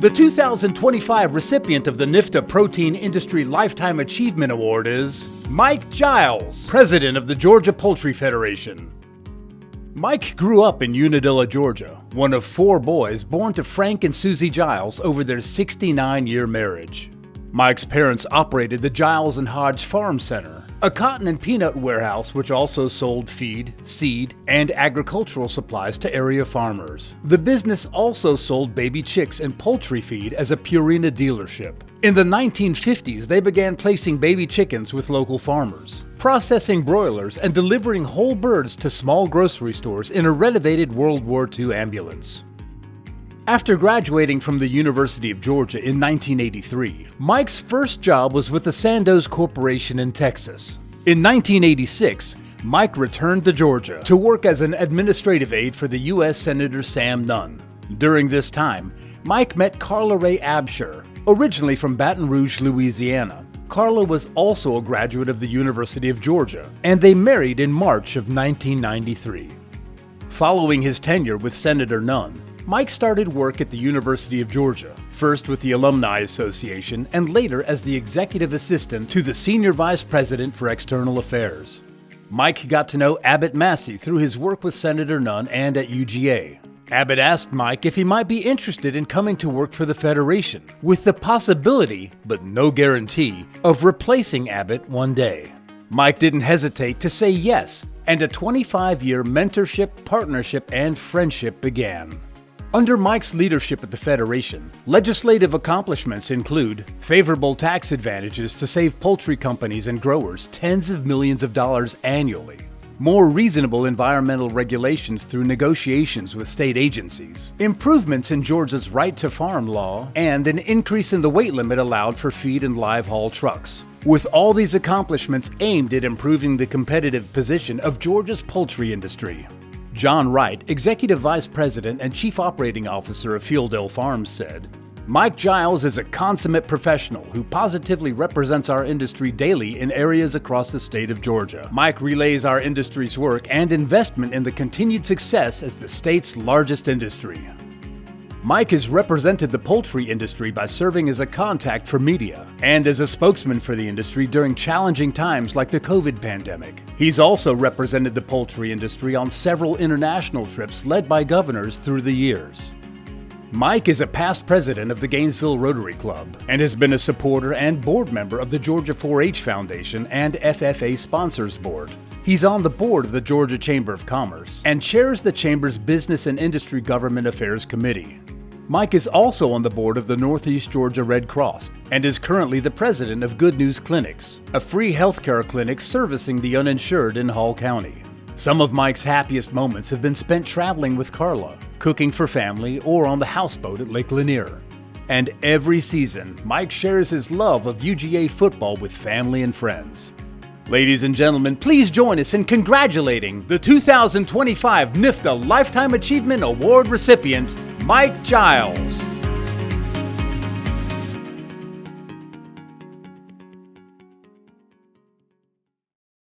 The 2025 recipient of the NIFTA Protein Industry Lifetime Achievement Award is Mike Giles, president of the Georgia Poultry Federation. Mike grew up in Unadilla, Georgia, one of 4 boys born to Frank and Susie Giles over their 69-year marriage. Mike's parents operated the Giles and Hodge Farm Center, a cotton and peanut warehouse which also sold feed, seed, and agricultural supplies to area farmers. The business also sold baby chicks and poultry feed as a Purina dealership. In the 1950s, they began placing baby chickens with local farmers, processing broilers, and delivering whole birds to small grocery stores in a renovated World War II ambulance. After graduating from the University of Georgia in 1983, Mike's first job was with the Sandoz Corporation in Texas. In 1986, Mike returned to Georgia to work as an administrative aide for the U.S. Senator Sam Nunn. During this time, Mike met Carla Ray Absher, originally from Baton Rouge, Louisiana. Carla was also a graduate of the University of Georgia, and they married in March of 1993. Following his tenure with Senator Nunn, Mike started work at the University of Georgia, first with the Alumni Association and later as the executive assistant to the Senior Vice President for External Affairs. Mike got to know Abbott Massey through his work with Senator Nunn and at UGA. Abbott asked Mike if he might be interested in coming to work for the Federation, with the possibility, but no guarantee, of replacing Abbott one day. Mike didn't hesitate to say yes, and a 25-year mentorship, partnership, and friendship began. Under Mike's leadership at the Federation, legislative accomplishments include favorable tax advantages to save poultry companies and growers tens of millions of dollars annually, more reasonable environmental regulations through negotiations with state agencies, improvements in Georgia's right to farm law, and an increase in the weight limit allowed for feed and live haul trucks. With all these accomplishments aimed at improving the competitive position of Georgia's poultry industry. John Wright, Executive Vice President and Chief Operating Officer of Fieldale Farms, said, "Mike Giles is a consummate professional who positively represents our industry daily in areas across the state of Georgia. Mike relays our industry's work and investment in the continued success as the state's largest industry." Mike has represented the poultry industry by serving as a contact for media and as a spokesman for the industry during challenging times like the COVID pandemic. He's also represented the poultry industry on several international trips led by governors through the years. Mike is a past president of the Gainesville Rotary Club and has been a supporter and board member of the Georgia 4-H Foundation and FFA Sponsors Board. He's on the board of the Georgia Chamber of Commerce and chairs the Chamber's Business and Industry Government Affairs Committee. Mike is also on the board of the Northeast Georgia Red Cross and is currently the president of Good News Clinics, a free healthcare clinic servicing the uninsured in Hall County. Some of Mike's happiest moments have been spent traveling with Carla, cooking for family, or on the houseboat at Lake Lanier. And every season, Mike shares his love of UGA football with family and friends. Ladies and gentlemen, please join us in congratulating the 2025 NIFTA Lifetime Achievement Award recipient, Mike Giles.